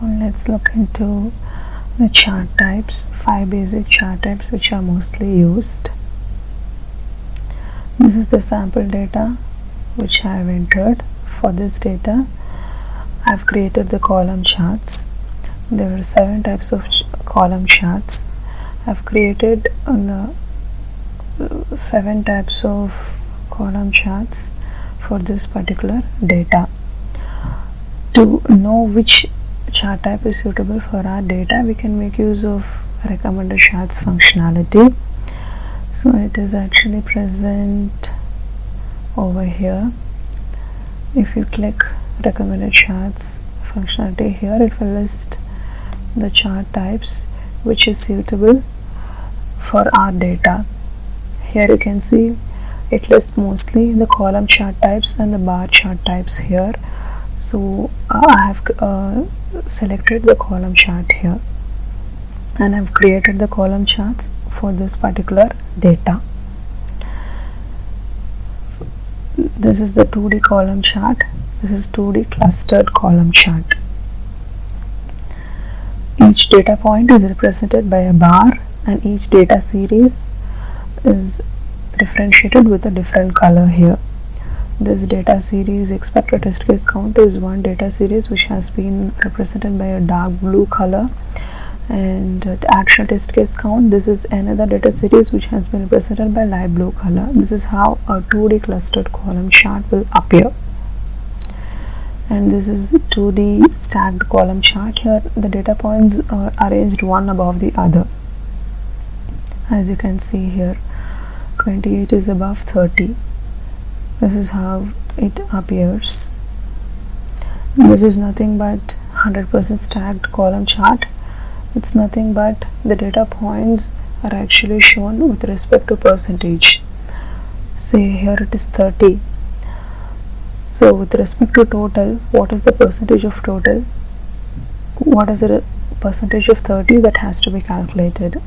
Let's look into the chart types, 5 basic chart types which are mostly used. This is the sample data which I have entered. For this data I have created the column charts. There are 7 types of column charts. I have created 7 types of column charts for this particular data. To know which chart type is suitable for our data, we can make use of recommended charts functionality. So it is actually present over here. If you click recommended charts functionality here, it will list the chart types which is suitable for our data. Here you can see it lists mostly the column chart types and the bar chart types here. So I have selected the column chart here and I've created the column charts for this particular data. This is the 2D column chart. This is 2D clustered column chart. Each data point is represented by a bar and each data series is differentiated with a different color here. This data series expected test case count is one data series which has been represented by a dark blue color, and the actual test case count, this is another data series which has been represented by light blue color. This is how a 2D clustered column chart will appear. And this is 2D stacked column chart. Here the data points are arranged one above the other. As you can see here, 28 is above 30. This is how it appears. This is nothing but 100% stacked column chart. It's nothing but the data points are actually shown with respect to percentage. Say here it is 30. So with respect to total, what is the percentage of total? What is the percentage of 30 that has to be calculated?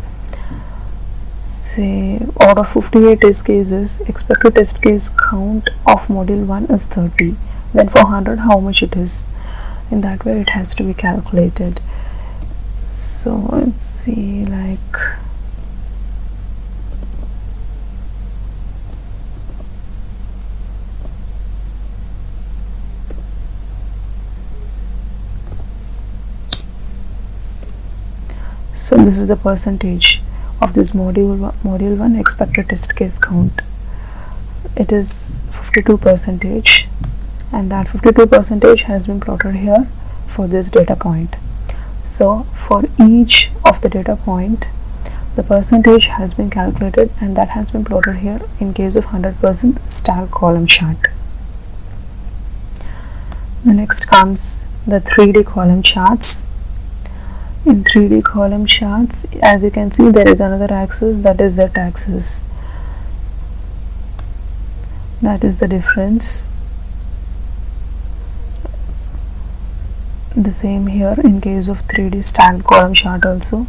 Say out of 58 test cases, expected test case count of module 1 is 30. Then for 100, how much it is? In that way it has to be calculated. So let's see, like so this is the percentage of this module 1 expected test case count. It is 52%, and that 52% has been plotted here for this data point. So for each of the data point, the percentage has been calculated and that has been plotted here in case of 100% stacked column chart. The next comes the 3D column charts. In 3D column charts, as you can see, there is another axis, that is Z axis. That is the difference. The same here in case of 3D stacked column chart also.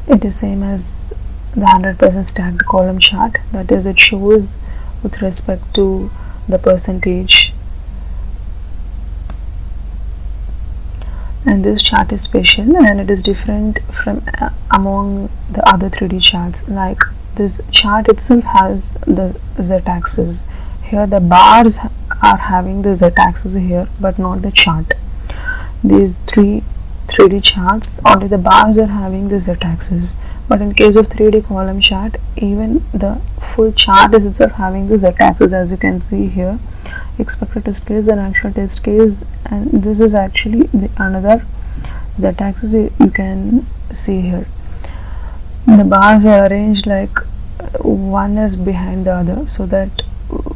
It is same as the 100% stacked column chart, that is, it shows with respect to the percentage. And this chart is special and it is different from among the other 3D charts. Like this chart itself has the Z axis. Here the bars are having the Z axis here, but not the chart. These 3D charts, only the bars are having the Z axis. But in case of 3D column chart, even the full chart is itself having the Z axis, as you can see here. Expected test case and actual test case, and this is actually the another Z axis you can see here. The bars are arranged like one is behind the other, so that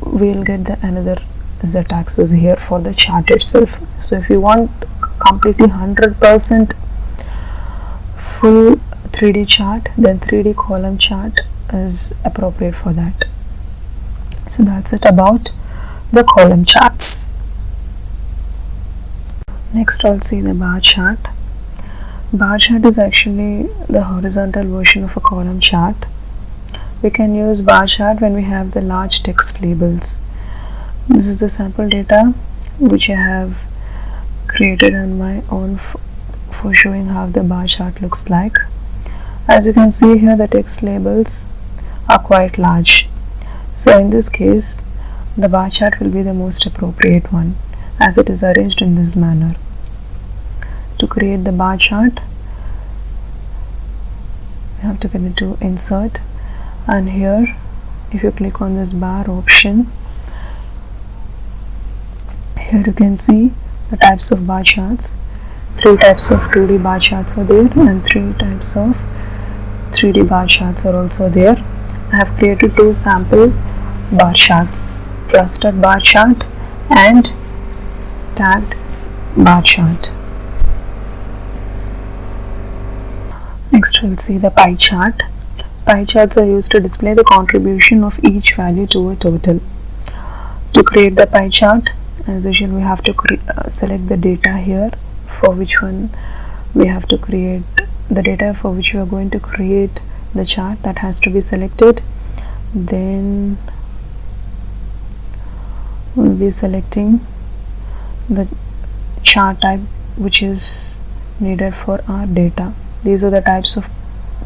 we'll get the another Z axis here for the chart itself. So if you want completely 100% full 3D chart, then 3D column chart is appropriate for that. So that's it about the column charts. Next I'll see the bar chart. Bar chart is actually the horizontal version of a column chart. We can use bar chart when we have the large text labels. This is the sample data which I have created on my own for showing how the bar chart looks like. As you can see here, the text labels are quite large. So in this case, the bar chart will be the most appropriate one as it is arranged in this manner. To create the bar chart, you have to get into insert, and here if you click on this bar option, here you can see the types of bar charts. 3 types of 2D bar charts are there and 3 types of 3D bar charts are also there. I have created 2 sample bar charts, clustered bar chart and stacked bar chart. Next we'll see the pie chart. Pie charts are used to display the contribution of each value to a total. To create the pie chart, as usual, we have to select the data here for which one we have to create the data for which we are going to create the chart. That has to be selected. Then we'll be selecting the chart type which is needed for our data. These are the types of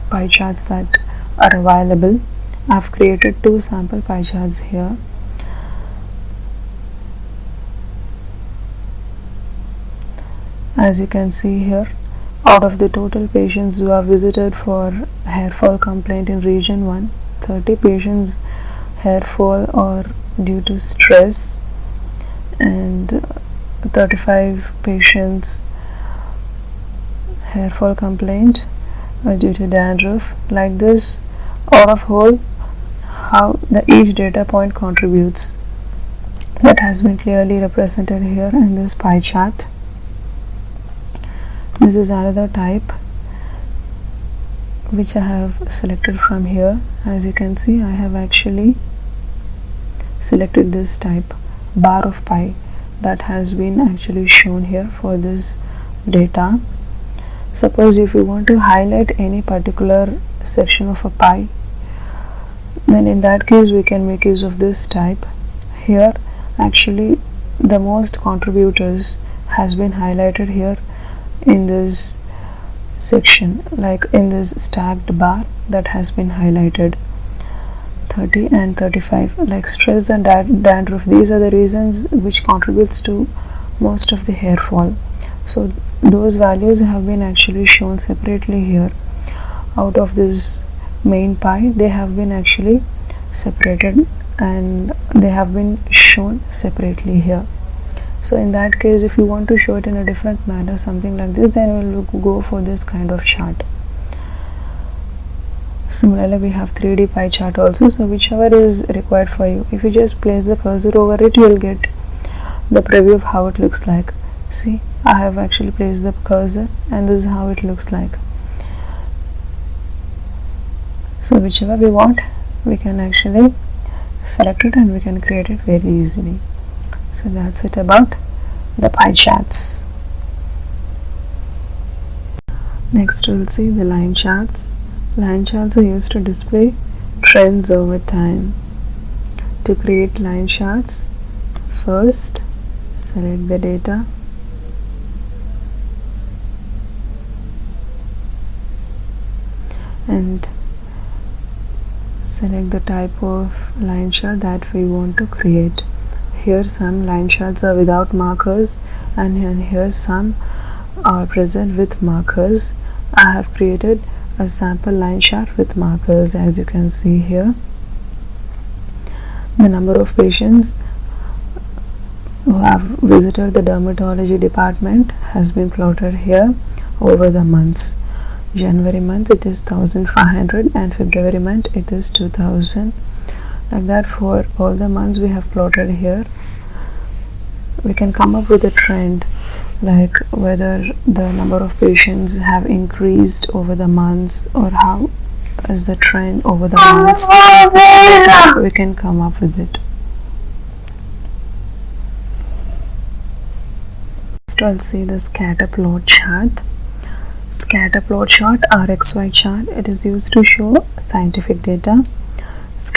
pie charts that are available. I've created 2 sample pie charts here. As you can see here, out of the total patients who are visited for hair fall complaint in region 1, 30 patients hair fall are due to stress and 35 patients hair fall complaint are due to dandruff. Like this, out of whole, how each data point contributes, that has been clearly represented here in this pie chart. This is another type which I have selected from here. As you can see, I have actually selected this type, bar of pie, that has been actually shown here for this data. Suppose if you want to highlight any particular section of a pie, then in that case we can make use of this type. Here actually the most contributors has been highlighted here in this section, like in this stacked bar that has been highlighted, 30 and 35, like stress and dandruff. These are the reasons which contributes to most of the hair fall. So those values have been actually shown separately here. Out of this main pie, they have been actually separated and they have been shown separately here. So in that case, if you want to show it in a different manner, something like this, then we'll go for this kind of chart. Similarly, we have 3D pie chart also, so whichever is required for you. If you just place the cursor over it, you'll get the preview of how it looks like. See, I have actually placed the cursor and this is how it looks like. So whichever we want, we can actually select it and we can create it very easily. So that's it about the pie charts. Next we'll see the line charts. Line charts are used to display trends over time. To create line charts, first select the data, and select the type of line chart that we want to create. Here some line charts are without markers and here some are present with markers. I have created a sample line chart with markers. As you can see here, the number of patients who have visited the dermatology department has been plotted here over the months. January month it is 1500 and February month it is 2000. Like that for all the months we have plotted here. We can come up with a trend, like whether the number of patients have increased over the months or how is the trend over the months. We can come up with it. Next we'll see the scatter plot chart. Scatter plot chart or XY chart, it is used to show scientific data.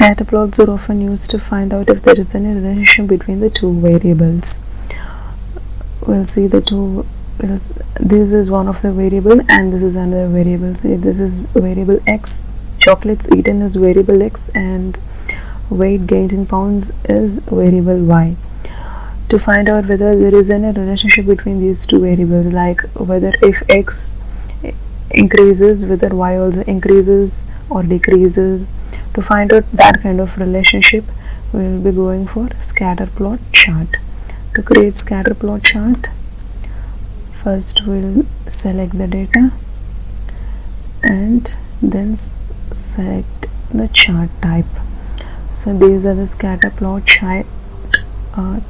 Scatter plots are often used to find out if there is any relationship between the two variables. We'll see the two. This is one of the variable and this is another variable. See, this is variable x. Chocolates eaten is variable x and weight gained in pounds is variable y. To find out whether there is any relationship between these two variables, like whether if x increases, whether y also increases or decreases, to find out that kind of relationship, we will be going for scatter plot chart. To create scatter plot chart, first we'll select the data and then select the chart type. So these are the scatter plot chart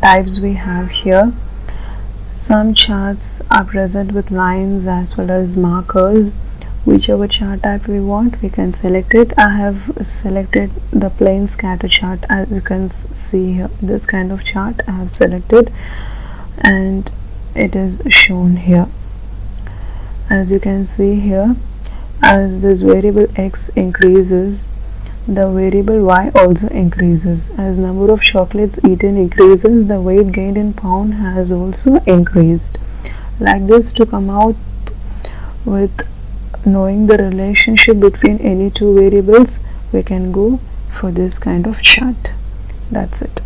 types we have here. Some charts are present with lines as well as markers. Whichever chart type we want, we can select it. I have selected the plain scatter chart. As you can see here, this kind of chart I have selected and it is shown here. As you can see here, as this variable x increases, the variable y also increases. As number of chocolates eaten increases, the weight gained in pound has also increased. Like this, to come out with knowing the relationship between any two variables, we can go for this kind of chart. That's it.